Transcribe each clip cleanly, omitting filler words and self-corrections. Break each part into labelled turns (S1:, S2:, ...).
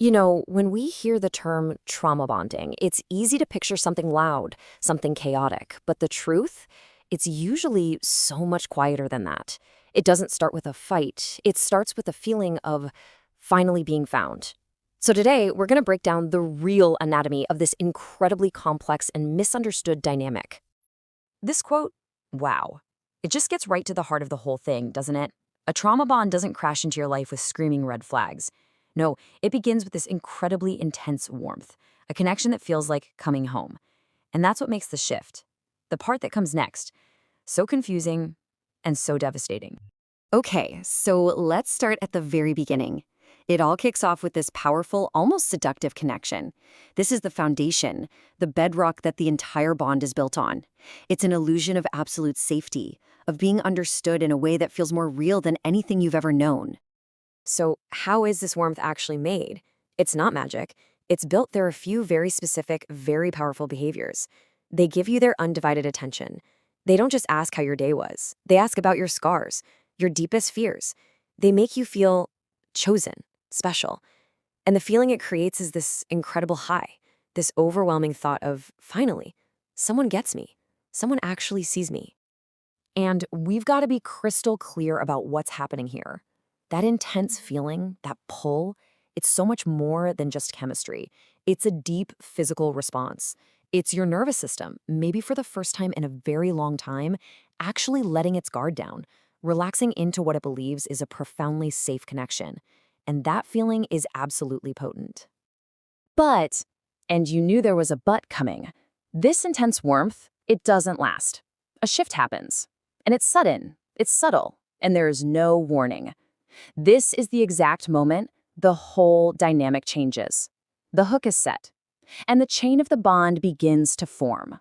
S1: When we hear the term trauma bonding, it's easy to picture something loud, something chaotic. But the truth? It's usually so much quieter than that. It doesn't start with a fight. It starts with a feeling of finally being found. So today, we're going to break down the real anatomy of this incredibly complex and misunderstood dynamic. This quote, wow. It just gets right to the heart of the whole thing, doesn't it? A trauma bond doesn't crash into your life with screaming red flags. No, it begins with this incredibly intense warmth, a connection that feels like coming home. And that's what makes the shift. The part that comes next. So confusing and so devastating. Okay, so let's start at the very beginning. It all kicks off with this powerful, almost seductive connection. This is the foundation, the bedrock that the entire bond is built on. It's an illusion of absolute safety, of being understood in a way that feels more real than anything you've ever known. So how is this warmth actually made? It's not magic. It's built through a few very specific, very powerful behaviors. They give you their undivided attention. They don't just ask how your day was. They ask about your scars, your deepest fears. They make you feel chosen, special. And the feeling it creates is this incredible high, this overwhelming thought of, finally, someone gets me. Someone actually sees me. And we've got to be crystal clear about what's happening here. That intense feeling, that pull, it's so much more than just chemistry. It's a deep physical response. It's your nervous system, maybe for the first time in a very long time, actually letting its guard down, relaxing into what it believes is a profoundly safe connection. And that feeling is absolutely potent. But, and you knew there was a but coming, this intense warmth, it doesn't last. A shift happens. And it's sudden, it's subtle, and there is no warning. This is the exact moment the whole dynamic changes. The hook is set, and the chain of the bond begins to form.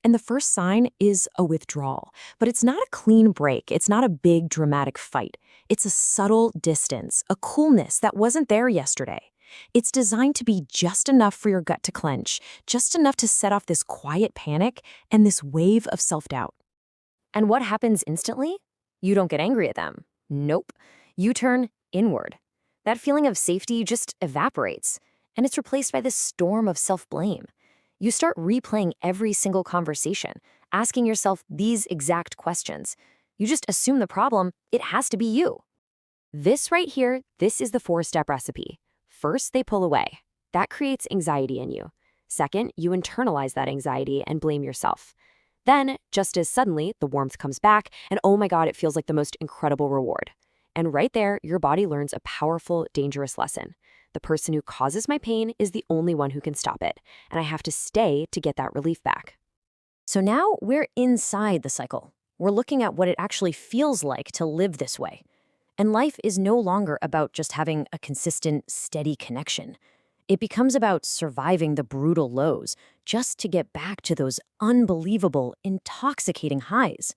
S1: And the first sign is a withdrawal, but it's not a clean break. It's not a big dramatic fight. It's a subtle distance, a coolness that wasn't there yesterday. It's designed to be just enough for your gut to clench, just enough to set off this quiet panic and this wave of self-doubt. And what happens instantly? You don't get angry at them. Nope. You turn inward. That feeling of safety just evaporates, and it's replaced by this storm of self-blame. You start replaying every single conversation, asking yourself these exact questions. You just assume the problem, it has to be you. This right here, this is the four-step recipe. First, they pull away. That creates anxiety in you. Second, you internalize that anxiety and blame yourself. Then, just as suddenly, the warmth comes back, and oh my God, it feels like the most incredible reward. And right there, your body learns a powerful, dangerous lesson. The person who causes my pain is the only one who can stop it, and I have to stay to get that relief back. So now we're inside the cycle. We're looking at what it actually feels like to live this way. And life is no longer about just having a consistent, steady connection. It becomes about surviving the brutal lows just to get back to those unbelievable, intoxicating highs.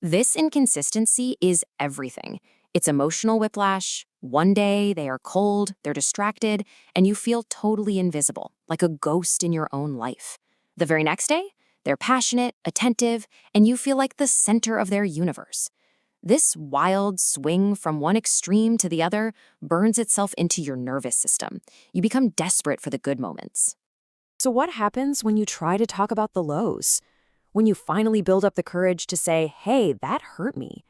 S1: This inconsistency is everything. It's emotional whiplash. One day they are cold, they're distracted, and you feel totally invisible, like a ghost in your own life. The very next day, they're passionate, attentive, and you feel like the center of their universe. This wild swing from one extreme to the other burns itself into your nervous system. You become desperate for the good moments. So what happens when you try to talk about the lows? When you finally build up the courage to say, hey, that hurt me,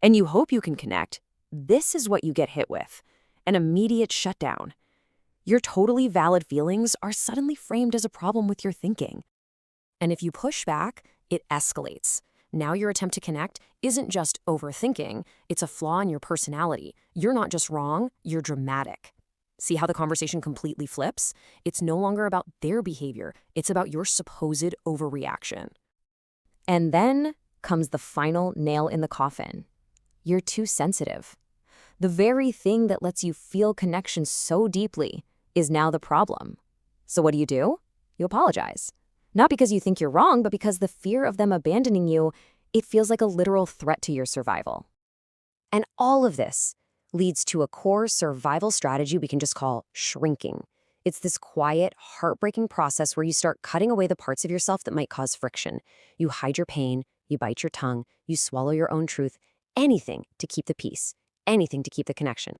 S1: and you hope you can connect, this is what you get hit with: an immediate shutdown. Your totally valid feelings are suddenly framed as a problem with your thinking. And if you push back, it escalates. Now your attempt to connect isn't just overthinking, it's a flaw in your personality. You're not just wrong, you're dramatic. See how the conversation completely flips? It's no longer about their behavior, it's about your supposed overreaction. And then comes the final nail in the coffin. You're too sensitive. The very thing that lets you feel connection so deeply is now the problem. So what do? You apologize. Not because you think you're wrong, but because the fear of them abandoning you, it feels like a literal threat to your survival. And all of this leads to a core survival strategy we can just call shrinking. It's this quiet, heartbreaking process where you start cutting away the parts of yourself that might cause friction. You hide your pain, you bite your tongue, you swallow your own truth, anything to keep the peace, anything to keep the connection.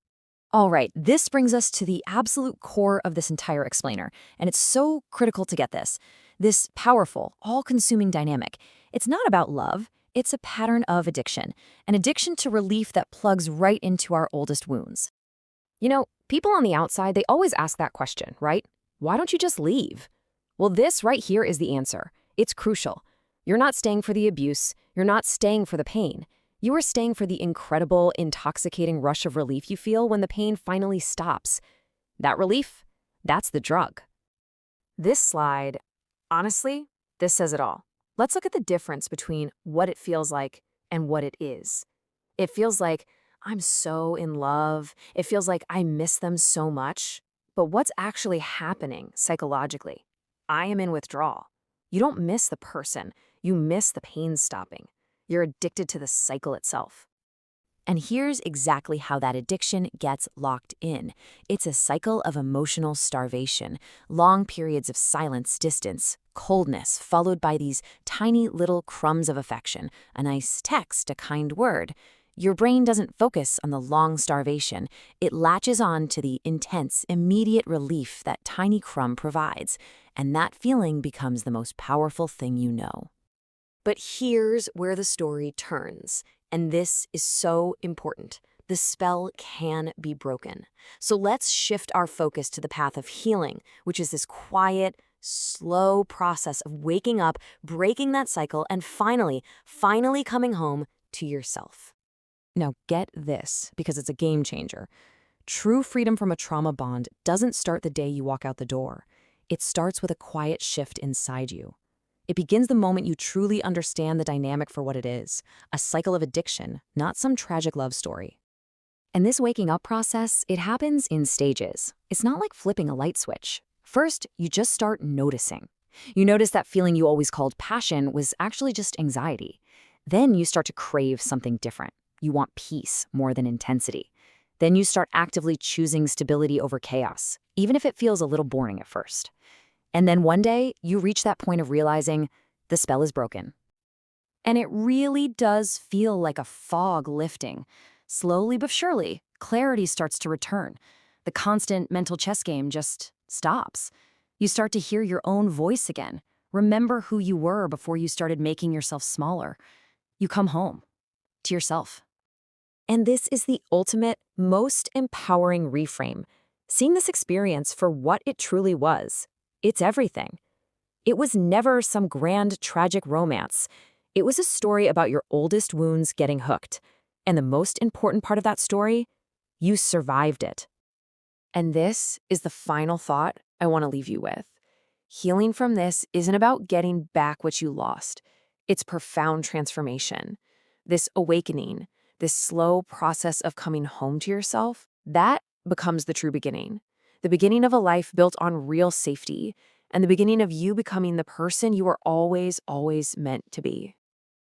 S1: All right, this brings us to the absolute core of this entire explainer, and it's so critical to get this. This powerful, all-consuming dynamic. It's not about love, it's a pattern of addiction, an addiction to relief that plugs right into our oldest wounds. People on the outside, they always ask that question, right? Why don't you just leave? Well, this right here is the answer. It's crucial. You're not staying for the abuse, you're not staying for the pain. You are staying for the incredible, intoxicating rush of relief you feel when the pain finally stops. That relief, that's the drug. This slide, honestly, this says it all. Let's look at the difference between what it feels like and what it is. It feels like I'm so in love. It feels like I miss them so much. But what's actually happening psychologically? I am in withdrawal. You don't miss the person. You miss the pain stopping. You're addicted to the cycle itself. And here's exactly how that addiction gets locked in. It's a cycle of emotional starvation, long periods of silence, distance, coldness, followed by these tiny little crumbs of affection, a nice text, a kind word. Your brain doesn't focus on the long starvation. It latches on to the intense, immediate relief that tiny crumb provides, and that feeling becomes the most powerful thing you know. But here's where the story turns. And this is so important. The spell can be broken. So let's shift our focus to the path of healing, which is this quiet, slow process of waking up, breaking that cycle, and finally coming home to yourself. Now get this, because it's a game changer. True freedom from a trauma bond doesn't start the day you walk out the door. It starts with a quiet shift inside you. It begins the moment you truly understand the dynamic for what it is, a cycle of addiction, not some tragic love story. And this waking up process, it happens in stages. It's not like flipping a light switch. First, you just start noticing. You notice that feeling you always called passion was actually just anxiety. Then you start to crave something different. You want peace more than intensity. Then you start actively choosing stability over chaos, even if it feels a little boring at first. And then one day, you reach that point of realizing the spell is broken. And it really does feel like a fog lifting. Slowly but surely, clarity starts to return. The constant mental chess game just stops. You start to hear your own voice again. Remember who you were before you started making yourself smaller. You come home to yourself. And this is the ultimate, most empowering reframe. Seeing this experience for what it truly was. It's everything. It was never some grand, tragic romance. It was a story about your oldest wounds getting hooked. And the most important part of that story, you survived it. And this is the final thought I want to leave you with. Healing from this isn't about getting back what you lost. It's profound transformation. This awakening, this slow process of coming home to yourself, that becomes the true beginning. The beginning of a life built on real safety, and the beginning of you becoming the person you are always meant to be.